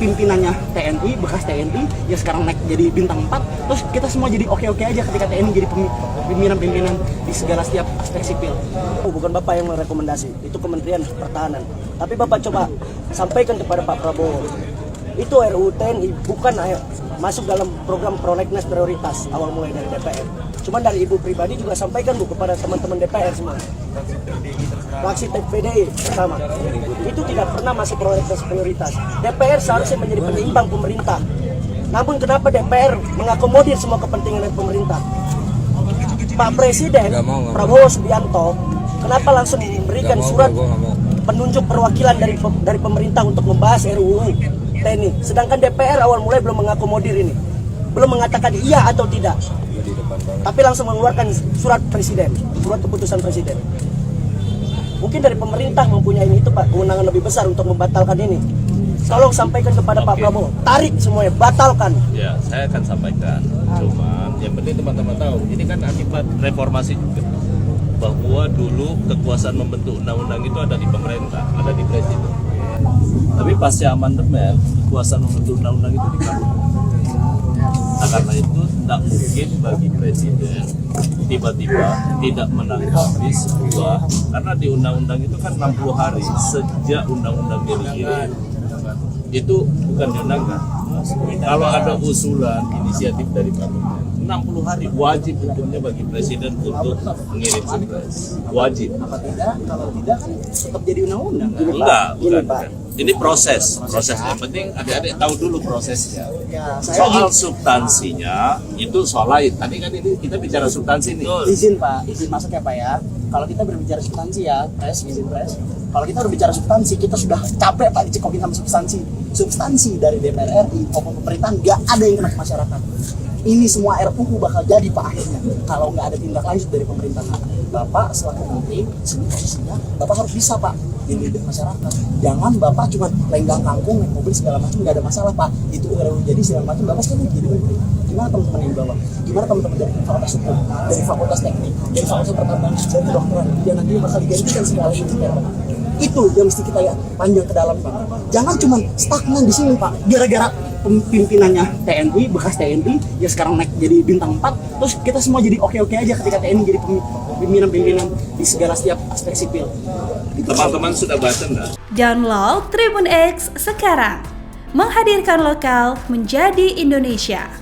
pimpinannya TNI, bekas TNI, ya sekarang naik jadi bintang 4, terus kita semua jadi oke-oke aja ketika TNI jadi pimpinan-pimpinan di segala setiap aspek sipil. Bukan Bapak yang merekomendasi, itu Kementerian Pertahanan. Tapi Bapak coba sampaikan kepada Pak Prabowo, itu RUU TNI bukan masuk dalam program prolegnas prioritas awal mulai dari DPR. Cuman dari Ibu pribadi juga sampaikan Bu kepada teman-teman DPR semua. Fraksi PDI pertama, itu tidak pernah masuk prolegnas prioritas. DPR seharusnya menjadi penyeimbang pemerintah. Namun kenapa DPR mengakomodir semua kepentingan dari pemerintah? Pak Presiden Prabowo Subianto kenapa langsung memberikan surat penunjuk perwakilan dari pemerintah untuk membahas RUU TNI, sedangkan DPR awal mulai belum mengakomodir ini, belum mengatakan iya atau tidak, tapi langsung mengeluarkan surat presiden, surat keputusan presiden. Mungkin dari pemerintah mempunyai itu Pak, kewenangan lebih besar untuk membatalkan ini. Tolong sampaikan kepada Pak Prabowo, tarik semuanya, batalkan. Ya, saya akan sampaikan. Cuman yang penting teman-teman tahu, ini kan akibat reformasi juga. Bahwa dulu kekuasaan membentuk undang-undang itu ada di pemerintah, ada di presiden. Tapi pasca amandemen, kekuasaan membentuk undang-undang itu di parlemen. Nah, karena itu tidak mungkin bagi presiden tiba-tiba tidak menanggapi sebuah, karena di undang-undang itu kan 60 hari sejak undang-undang dikirim. Itu bukan diundangkan. Kalau ada usulan inisiatif dari parlemen, 60 hari wajib hukumnya bagi presiden untuk mengirim surprise. Wajib. Kalau tidak kan tetap jadi undang-undang. Enggak, bukan. Ini proses. Yang penting adik-adik tahu dulu prosesnya. Soal substansinya itu soal lain. Tadi kan ini kita bicara substansi nih. Izin Pak, izin masuk ya Pak ya. Kalau kita berbicara substansi ya, izin pres. Kalau kita berbicara substansi, kita sudah capek Pak dicekokin sama substansi dari DPR RI maupun pemerintahan, nggak ada yang kena ke masyarakat. Ini semua RUU bakal jadi Pak akhirnya kalau nggak ada tindak lanjut dari pemerintah. Bapak selaku menteri, posisinya Bapak harus bisa Pak ini masyarakat. Jangan Bapak cuma lenggang kangkung, naik mobil segala macam, nggak ada masalah Pak. Itu RUU jadi segala macam, Bapak sekarang jadi menteri. Gimana teman-teman yang di bawah? Gimana teman-teman dari fakultas hukum, dari fakultas teknik, dari fakultas pertambangan, dari kedokteran, yang nanti bakal digantikan segala macam. Itu yang mesti kita lihat panjang ke dalam Pak. Jangan cuma stagnan di sini Pak. Gara-gara pimpinannya TNI, bekas TNI, ya sekarang naik jadi bintang 4, terus kita semua jadi oke-oke aja ketika TNI jadi pimpinan-pimpinan di segala setiap aspek sipil. Teman-teman sudah baca enggak? Download Tribun X sekarang. Menghadirkan lokal menjadi Indonesia.